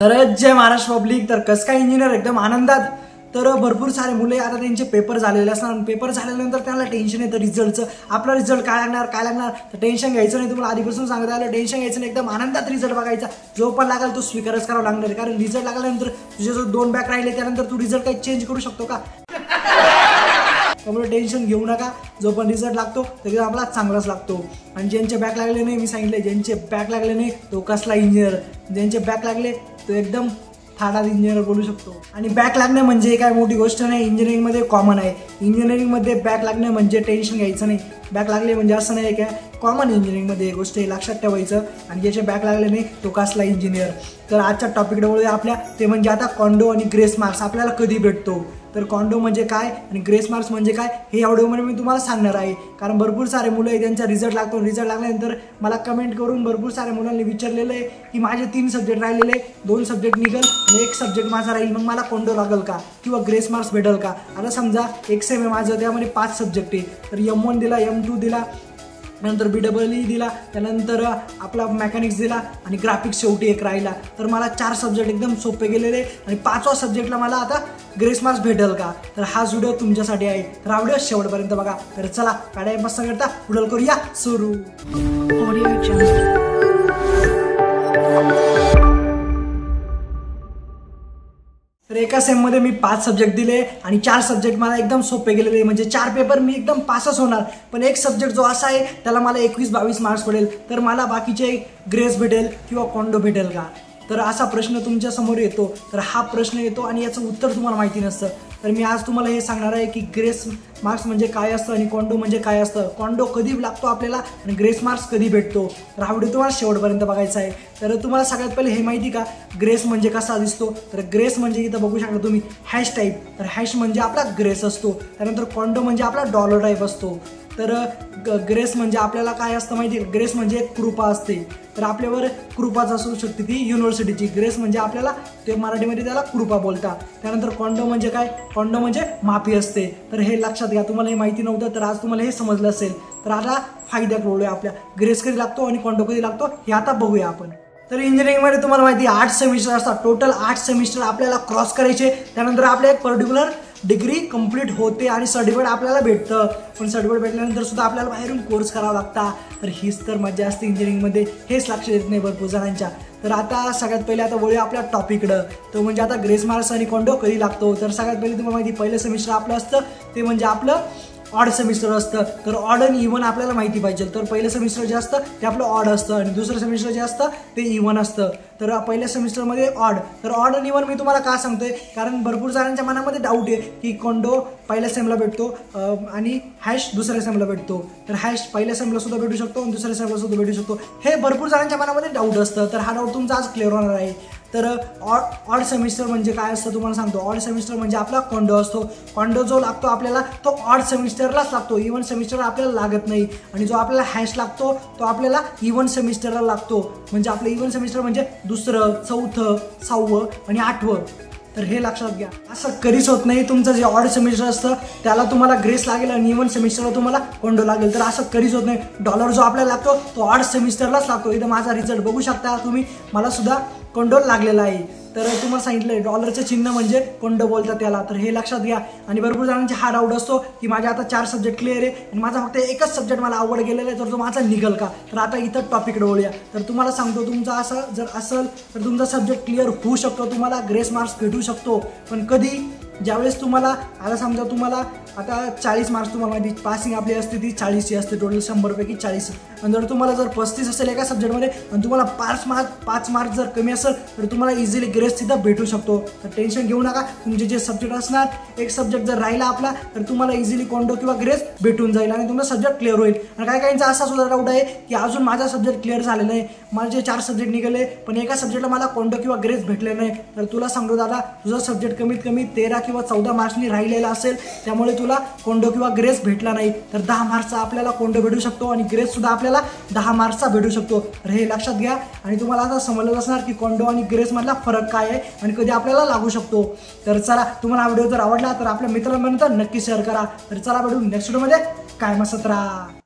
तर जय महाराष्ट्र पब्लिक। तर कसं काय इंजिनियर एकदम आनंदात। तर भरपूर सारे मुले आता त्यांचे पेपर झालेले असतात, पेपर झाल्यानंतर त्यांना टेन्शन येतं रिझल्टचं, आपला रिझल्ट काय लागणार। तर टेन्शन घ्यायचं नाही, तुम्हाला आधीपासून सांगत आलं टेन्शन घ्यायचं नाही, एकदम आनंदात रिझल्ट बघायचा, जो पण लागेल तो स्वीकारच करावा लागणार, कारण रिझल्ट लागल्यानंतर तुझे जो 2 बॅक राहिले त्यानंतर तू रिझल्ट काही चेंज करू शकतो का? त्यामुळे टेन्शन घेऊ नका, जो पण रिझल्ट लागतो तो आपला चांगलाच लागतो। आणि ज्यांचे बॅक लागले नाही, मी सांगितले ज्यांचे बॅक लागले नाही तो कसला इंजिनियर, ज्यांचे बॅक लागले तो एकदम थाटात इंजिनियर बोलू शकतो। आणि बॅक लागणे म्हणजे काय मोठी गोष्ट नाही, इंजिनिअरिंग मध्ये कॉमन आहे। इंजिनिअरिंग मध्ये बॅक लागणे म्हणजे टेन्शन घ्यायचं नाही, बॅक लागले म्हणजे असं नाही काय, कॉमन इंजिनिअरिंग मध्ये गोष्ट हे लक्षात ठेवायचं। आणि ज्याचे बॅक लागले नाही तो कसला इंजिनियर। तर आजच्या टॉपिककडे वळूया आपल्या, ते म्हणजे आता कॉन्डो आणि ग्रेस मार्क्स आपल्याला कधी भेटतो। तर कॉन्डो म्हणजे काय आणि ग्रेस मार्क्स म्हणजे काय हे या व्हिडिओमध्ये मी तुम्हाला सांगणार आहे। कारण भरपूर सारे मुलं आहे त्यांचा रिझल्ट लागतो, रिझल्ट लागल्यानंतर मला कमेंट करून भरपूर साऱ्या मुलांनी विचारलेलं आहे की माझे 3 सब्जेक्ट राहिलेले, 2 सब्जेक्ट निघल आणि 1 सब्जेक्ट माझा राहील, मग मला कॉन्डो लागेल का किंवा ग्रेस मार्क्स भेटेल का? आता समजा एक सेम आहे माझं, त्यामध्ये 5 सब्जेक्ट आहे, तर M1 दिला, M2 दिला, नंतर BEE दिला, त्यानंतर आपला मेकॅनिक्स दिला आणि ग्राफिक्स शेवटी एक राहिला। तर मला 4 सब्जेक्ट एकदम सोपे गेलेले आणि 5व्या सब्जेक्टला मला आता ग्रेस मार्क्स भेटेल का? तर हा व्हिडिओ तुमच्यासाठी आहे, तर हा व्हिडिओ शेवटपर्यंत बघा। तर चला काढाय मस्त करता पुढे करूया सुरू। तर एका सेम मध्ये मी 5 सब्जेक्ट दिले आणि 4 सब्जेक्ट मला एकदम सोपे गेलेले, म्हणजे 4 पेपर मी एकदम पासच होणार। पण एक सब्जेक्ट जो असा आहे त्याला मला 21-22 मार्क्स पडेल, तर मला बाकीचे ग्रेस भेटेल किंवा कॉन्डो भेटेल का? तर असा प्रश्न तुमच्या समोर येतो। तर हा प्रश्न येतो आणि याचं उत्तर तुम्हाला माहिती नसतं। तर मी आज तुम्हाला हे सांगणार आहे की ग्रेस मार्क्स म्हणजे काय असतं आणि कॉन्डो म्हणजे काय असतं, कॉन्डो कधी लागतो आपल्याला आणि ग्रेस मार्क्स कधी भेटतो। तर हा व्हिडिओ तुम्हाला शेवटपर्यंत बघायचा आहे। तर तुम्हाला सगळ्यात पहिले हे माहिती का ग्रेस म्हणजे कसा दिसतो? तर ग्रेस म्हणजे इथं बघू शकता तुम्ही हॅश टाईप, तर हॅश म्हणजे आपला ग्रेस असतो, त्यानंतर कॉन्डो म्हणजे आपला डॉलर टाईप असतो। तर ग्रेस म्हणजे आपल्याला काय असतं माहिती आहे, ग्रेस म्हणजे एक कृपा असते, तर आपल्यावर कृपाच असू शकते ती युनिव्हर्सिटीची। ग्रेस म्हणजे आपल्याला ते मराठीमध्ये त्याला कृपा बोलतात। त्यानंतर कॉन्डो म्हणजे काय, कॉन्डो म्हणजे माफी असते। तर हे लक्षात घ्या, तुम्हाला हे माहिती नव्हतं तर आज तुम्हाला हे समजलं असेल। तर आता फायद्यात बोलूया आपल्या, ग्रेस कधी लागतो आणि कॉन्डो कधी लागतो हे आता बघूया आपण। तर इंजिनिअरिंगमध्ये तुम्हाला माहिती आहे 8 सेमिस्टर असतात, टोटल 8 सेमिस्टर आपल्याला क्रॉस करायचे, त्यानंतर आपल्या एक पर्टिक्युलर डिग्री कंप्लीट होते आणि सर्टिफिकेट आपल्याला भेटतं। पण सर्टिफिकेट भेटल्यानंतर सुद्धा आपल्याला बाहेरून कोर्स करावा लागता। तर हीच तर मजा असते इंजिनिअरिंगमध्ये, हेच लक्ष देत नाही भरपूर जणांच्या। तर आता सगळ्यात पहिले आता वळूया आपल्या टॉपिककडं, तो म्हणजे आता ग्रेस मार्क्स आणि कॉन्डो कधी लागतो। तर सगळ्यात पहिले तुम्हाला माहिती पहिलं सेमिस्टर आपलं असतं ते म्हणजे आपलं ऑड सेमिस्टर असतं। तर ऑड आणि इव्हन आपल्याला माहिती पाहिजे। तर पहिलं सेमिस्टर जे असतं ते आपलं ऑड असतं आणि दुसरं सेमिस्टर जे असतं ते इव्हन असतं। तर पहिल्या सेमिस्टरमध्ये ऑड, तर ऑड आणि इव्हन मी तुम्हाला का सांगतोय, कारण भरपूर जणांच्या मनामध्ये डाऊट आहे की कॉन्डो पहिल्या सेमला भेटतो आणि हॅश दुसऱ्या सेमला भेटतो। तर हॅश पहिल्या सेमला सुद्धा भेटू शकतो आणि दुसऱ्या सेमला सुद्धा भेटू शकतो, हे भरपूर जणांच्या मनामध्ये डाऊट असतं। तर हा डाऊट तुमचा आज क्लिअर होणार आहे। तर ऑड सेमिस्टर म्हणजे काय असतं तुम्हाला सांगतो। ऑड सेमिस्टर म्हणजे आपला कॉन्डो असतो, कॉन्डो जो लागतो आपल्याला तो ऑड सेमिस्टरलाच लागतो, इव्हन सेमिस्टर आपल्याला लागत नाही। आणि जो आपल्याला हॅश लागतो तो आपल्याला इव्हन सेमिस्टरला लागतो, म्हणजे आपलं इव्हन सेमिस्टर म्हणजे दुसरं, चौथं, 6वं आणि 8वं। तर हे लक्षात घ्या, असं कधीच होत नाही तुमचं जे ऑड सेमिस्टर असतं त्याला तुम्हाला ग्रेस लागेल आणि इव्हन सेमिस्टरला तुम्हाला कॉन्डो लागेल, तर असं कधीच होत नाही। डॉलर जो आपल्याला लागतो तो ऑड सेमिस्टरलाच लागतो। इथं माझा रिझल्ट बघू शकता तुम्ही, मला सुद्धा कॉन्डो लागलेला आहे। तर तुम्हाला सांगितलंय डॉलरचं चिन्ह म्हणजे कॉन्डो बोलतात त्याला, तर हे लक्षात घ्या। आणि भरपूर जणांचे हा डाऊट असतो की माझे आता 4 सब्जेक्ट क्लिअर आहे आणि माझा फक्त एकच सब्जेक्ट मला आवड गेलेला आहे, तर तो माझा निघल का? तर आता इथं टॉपिक वळूया। तर तुम्हाला सांगतो तुमचा असं जर असेल तर तुमचा सब्जेक्ट क्लिअर होऊ शकतो, तुम्हाला ग्रेस मार्क्स भेटू शकतो। पण कधी, ज्यावेळेस तुम्हाला आता समजा तुम्हाला आता 40 मार्क्स तुम्हाला माहिती पासिंग आपली असते ती 40ची असते, टोटल 100 पैकी 40। आणि जर तुम्हाला जर 35 असेल एका सब्जेक्टमध्ये आणि तुम्हाला 5 मार्क्स जर कमी असेल तर तुम्हाला इझिली ग्रेस तिथं भेटू शकतो। तर टेन्शन घेऊ नका, तुमचे जे सब्जेक्ट असणार, एक सब्जेक्ट जर राहिला आपला तर तुम्हाला इझिली कॉन्डो किंवा ग्रेस भेटून जाईल आणि तुमचा सब्जेक्ट क्लिअर होईल। आणि काही काहींचा असा सुद्धा डाऊट आहे की अजून माझा सब्जेक्ट क्लिअर झालेला नाही, माझे 4 सब्जेक्ट निघाले पण एका सब्जेक्टला मला कॉन्डो किंवा ग्रेस भेटले नाही। तर तुला सांगतो दादा, तुझा सब्जेक्ट कमीत कमी 13 किंवा 14 मार्क्सनी राहिलेला असेल, त्यामुळे तुला कॉन्डो किंवा ग्रेस भेटला नाही। तर 10 मार्क्सचा आपल्याला कॉन्डो भेटू शकतो आणि ग्रेस सुद्धा आपल्याला 10 मार्क्सचा भेटू शकतो। तर हे लक्षात घ्या आणि तुम्हाला आता समजलं असणार की कॉन्डो आणि ग्रेस मधला फरक काय आहे आणि कधी आपल्याला लागू शकतो। तर चला, तुम्हाला हा व्हिडिओ जर आवडला तर आपल्या मित्रांपर्यंत नक्की शेअर करा। तर चला भेटू नेक्स्ट व्हिडिओमध्ये, काय मस्त राहा।